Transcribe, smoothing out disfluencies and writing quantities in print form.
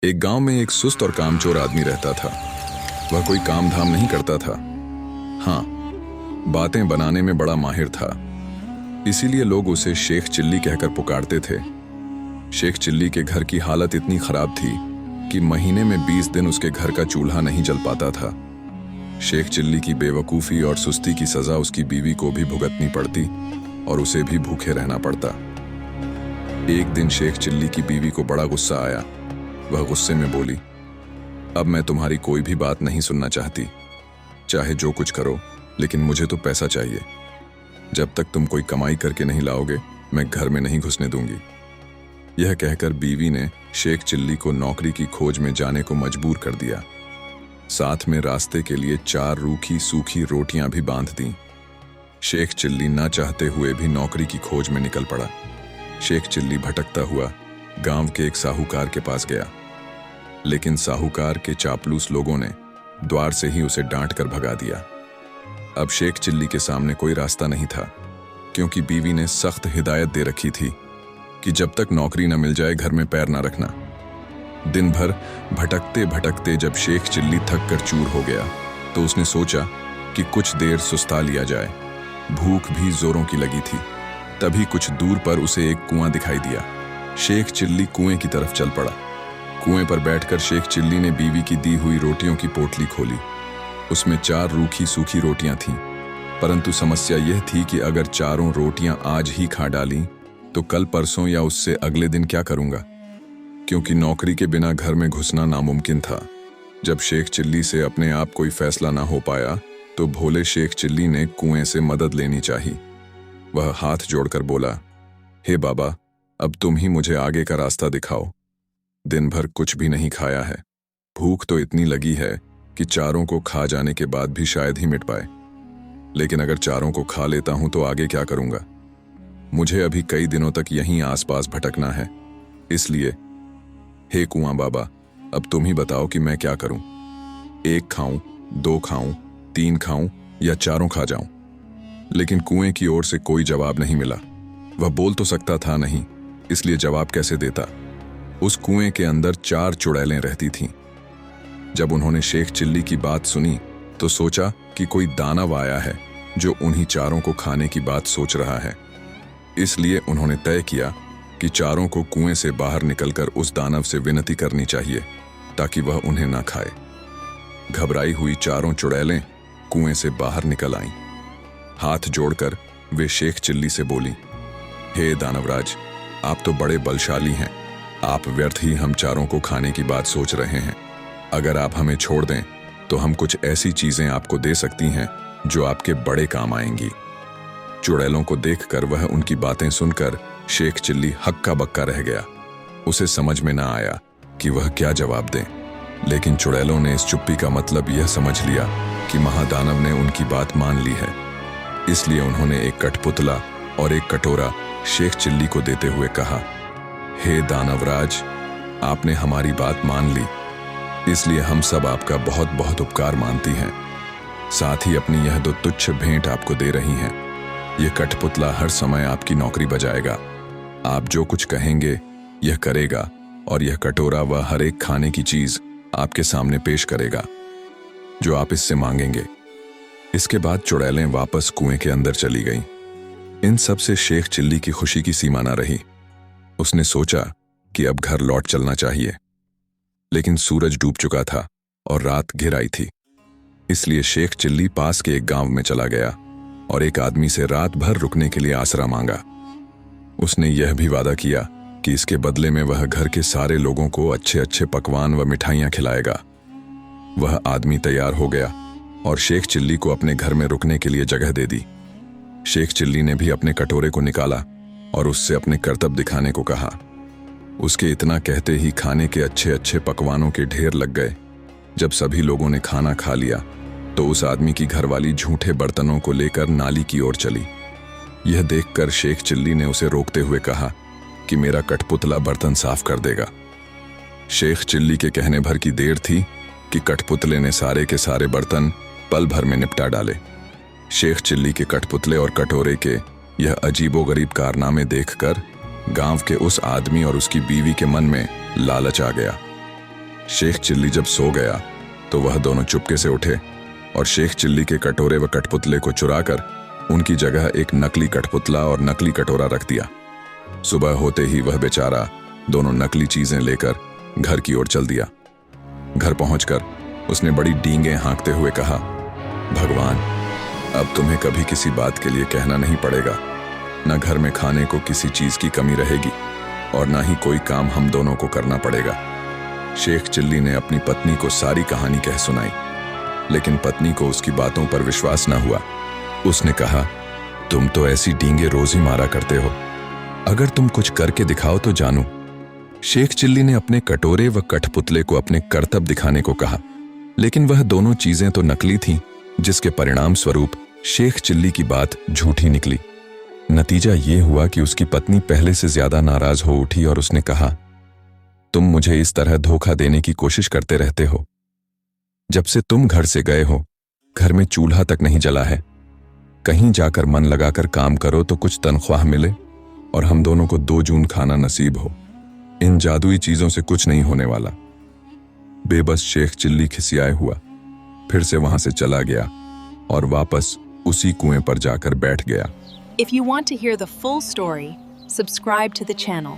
एक गांव में एक सुस्त और कामचोर आदमी रहता था। वह कोई काम धाम नहीं करता था। हाँ, बातें बनाने में बड़ा माहिर था। इसीलिए लोग उसे शेख चिल्ली कहकर पुकारते थे। शेख चिल्ली के घर की हालत इतनी खराब थी कि महीने में 20 दिन उसके घर का चूल्हा नहीं जल पाता था। शेख चिल्ली की बेवकूफ़ी और सुस्ती की सज़ा उसकी बीवी को भी भुगतनी पड़ती और उसे भी भूखे रहना पड़ता। एक दिन शेख चिल्ली की बीवी को बड़ा गुस्सा आया। वह गुस्से में बोली, अब मैं तुम्हारी कोई भी बात नहीं सुनना चाहती। चाहे जो कुछ करो, लेकिन मुझे तो पैसा चाहिए। जब तक तुम कोई कमाई करके नहीं लाओगे, मैं घर में नहीं घुसने दूंगी। यह कहकर बीवी ने शेख चिल्ली को नौकरी की खोज में जाने को मजबूर कर दिया। साथ में रास्ते के लिए 4 रूखी सूखी रोटियां भी बांध दी। शेख चिल्ली ना चाहते हुए भी नौकरी की खोज में निकल पड़ा। शेख चिल्ली भटकता हुआ गांव के एक साहूकार के पास गया, लेकिन साहूकार के चापलूस लोगों ने द्वार से ही उसे डांट कर भगा दिया। अब शेख चिल्ली के सामने कोई रास्ता नहीं था, क्योंकि बीवी ने सख्त हिदायत दे रखी थी कि जब तक नौकरी न मिल जाए घर में पैर न रखना। दिन भर भटकते भटकते जब शेख चिल्ली थक कर चूर हो गया, तो उसने सोचा कि कुछ देर सुस्ता लिया जाए। भूख भी जोरों की लगी थी। तभी कुछ दूर पर उसे एक कुआं दिखाई दिया। शेख चिल्ली कुएं की तरफ चल पड़ा। कुएं पर बैठकर शेख चिल्ली ने बीवी की दी हुई रोटियों की पोटली खोली। उसमें 4 रूखी सूखी रोटियां थीं, परंतु समस्या यह थी कि अगर चारों रोटियां आज ही खा डाली तो कल परसों या उससे अगले दिन क्या करूंगा, क्योंकि नौकरी के बिना घर में घुसना नामुमकिन था। जब शेख चिल्ली से अपने आप कोई फैसला ना हो पाया, तो भोले शेख चिल्ली ने कुएं से मदद लेनी चाहिए। वह हाथ जोड़कर बोला, हे बाबा, अब तुम ही मुझे आगे का रास्ता दिखाओ। दिन भर कुछ भी नहीं खाया है। भूख तो इतनी लगी है कि चारों को खा जाने के बाद भी शायद ही मिट पाए। लेकिन अगर चारों को खा लेता हूं तो आगे क्या करूंगा? मुझे अभी कई दिनों तक यहीं आसपास भटकना है। इसलिए हे कुआं बाबा, अब तुम ही बताओ कि मैं क्या करूं। 1 खाऊं, 2 खाऊं, 3 खाऊं या चारों खा जाऊं? लेकिन कुएं की ओर से कोई जवाब नहीं मिला। वह बोल तो सकता था नहीं, इसलिए जवाब कैसे देता? उस कुएं के अंदर 4 चुड़ैलें रहती थीं। जब उन्होंने शेख चिल्ली की बात सुनी, तो सोचा कि कोई दानव आया है जो उन्हीं चारों को खाने की बात सोच रहा है। इसलिए उन्होंने तय किया कि चारों को कुएं से बाहर निकलकर उस दानव से विनती करनी चाहिए, ताकि वह उन्हें ना खाए। घबराई हुई चारों चुड़ैलें कुएं से बाहर निकल आईं। हाथ जोड़कर वे शेख चिल्ली से बोली, हे दानवराज, आप तो बड़े बलशाली हैं। आप व्यर्थ ही हम चारों को खाने की बात सोच रहे हैं। अगर आप हमें छोड़ दें तो हम कुछ ऐसी चीजें आपको दे सकती हैं जो आपके बड़े काम आएंगी। चुड़ैलों को देखकर वह उनकी बातें सुनकर शेख चिल्ली हक्का बक्का रह गया। उसे समझ में ना आया कि वह क्या जवाब दें। लेकिन चुड़ैलों ने इस चुप्पी का मतलब यह समझ लिया कि महादानव ने उनकी बात मान ली है। इसलिए उन्होंने एक कठपुतला और एक कटोरा शेख चिल्ली को देते हुए कहा, हे दानवराज, आपने हमारी बात मान ली, इसलिए हम सब आपका बहुत बहुत उपकार मानती हैं। साथ ही अपनी यह 2 तुच्छ भेंट आपको दे रही हैं। यह कठपुतला हर समय आपकी नौकरी बजाएगा। आप जो कुछ कहेंगे यह करेगा, और यह कटोरा वह हर एक खाने की चीज आपके सामने पेश करेगा जो आप इससे मांगेंगे। इसके बाद चुड़ैलें वापस कुएं के अंदर चली गईं। इन सब से शेख चिल्ली की खुशी की सीमा न रही। उसने सोचा कि अब घर लौट चलना चाहिए, लेकिन सूरज डूब चुका था और रात घिर आई थी। इसलिए शेख चिल्ली पास के एक गांव में चला गया और एक आदमी से रात भर रुकने के लिए आसरा मांगा। उसने यह भी वादा किया कि इसके बदले में वह घर के सारे लोगों को अच्छे अच्छे पकवान व मिठाइयां खिलाएगा। वह आदमी तैयार हो गया और शेख चिल्ली को अपने घर में रुकने के लिए जगह दे दी। शेख चिल्ली ने भी अपने कटोरे को निकाला और उससे अपने करतब दिखाने को कहा। उसके इतना कहते ही खाने के अच्छे अच्छे पकवानों के ढेर लग गए। जब सभी लोगों ने खाना खा लिया, तो उस आदमी की घरवाली झूठे बर्तनों को लेकर नाली की ओर चली। यह देखकर शेख चिल्ली ने उसे रोकते हुए कहा कि मेरा कठपुतला बर्तन साफ कर देगा। शेख चिल्ली के कहने भर की देर थी कि कठपुतले ने सारे के सारे बर्तन पल भर में निपटा डाले। शेख चिल्ली के कठपुतले और कटोरे के यह अजीबोगरीब कारनामे देखकर गांव के उस आदमी और उसकी बीवी के मन में लालच आ गया। शेख चिल्ली जब सो गया तो वह दोनों चुपके से उठे और शेख चिल्ली के कटोरे व कठपुतले को चुराकर उनकी जगह एक नकली कठपुतला और नकली कटोरा रख दिया। सुबह होते ही वह बेचारा दोनों नकली चीजें लेकर घर की ओर चल दिया। घर पहुंचकर उसने बड़ी डींगे हाँकते हुए कहा, भगवान, अब तुम्हें कभी किसी बात के लिए कहना नहीं पड़ेगा। न घर में खाने को किसी चीज की कमी रहेगी और न ही कोई काम हम दोनों को करना पड़ेगा। शेख चिल्ली ने अपनी पत्नी को सारी कहानी कह सुनाई, लेकिन पत्नी को उसकी बातों पर विश्वास न हुआ। उसने कहा, तुम तो ऐसी डींगे रोज ही मारा करते हो, अगर तुम कुछ करके दिखाओ तो जानूं। शेख चिल्ली ने अपने कटोरे व कठपुतले को अपने करतब दिखाने को कहा, लेकिन वह दोनों चीजें तो नकली थीं, जिसके परिणाम स्वरूप शेख चिल्ली की बात झूठी निकली। नतीजा ये हुआ कि उसकी पत्नी पहले से ज्यादा नाराज हो उठी और उसने कहा, तुम मुझे इस तरह धोखा देने की कोशिश करते रहते हो। जब से तुम घर से गए हो, घर में चूल्हा तक नहीं जला है। कहीं जाकर मन लगाकर काम करो तो कुछ तनख्वाह मिले और हम दोनों को 2 जून खाना नसीब हो। इन जादुई चीजों से कुछ नहीं होने वाला। बेबस शेख चिल्ली खिसियाए हुआ फिर से वहां से चला गया और वापस उसी कुएं पर जाकर बैठ गया। If you want to hear the full story, subscribe to the channel.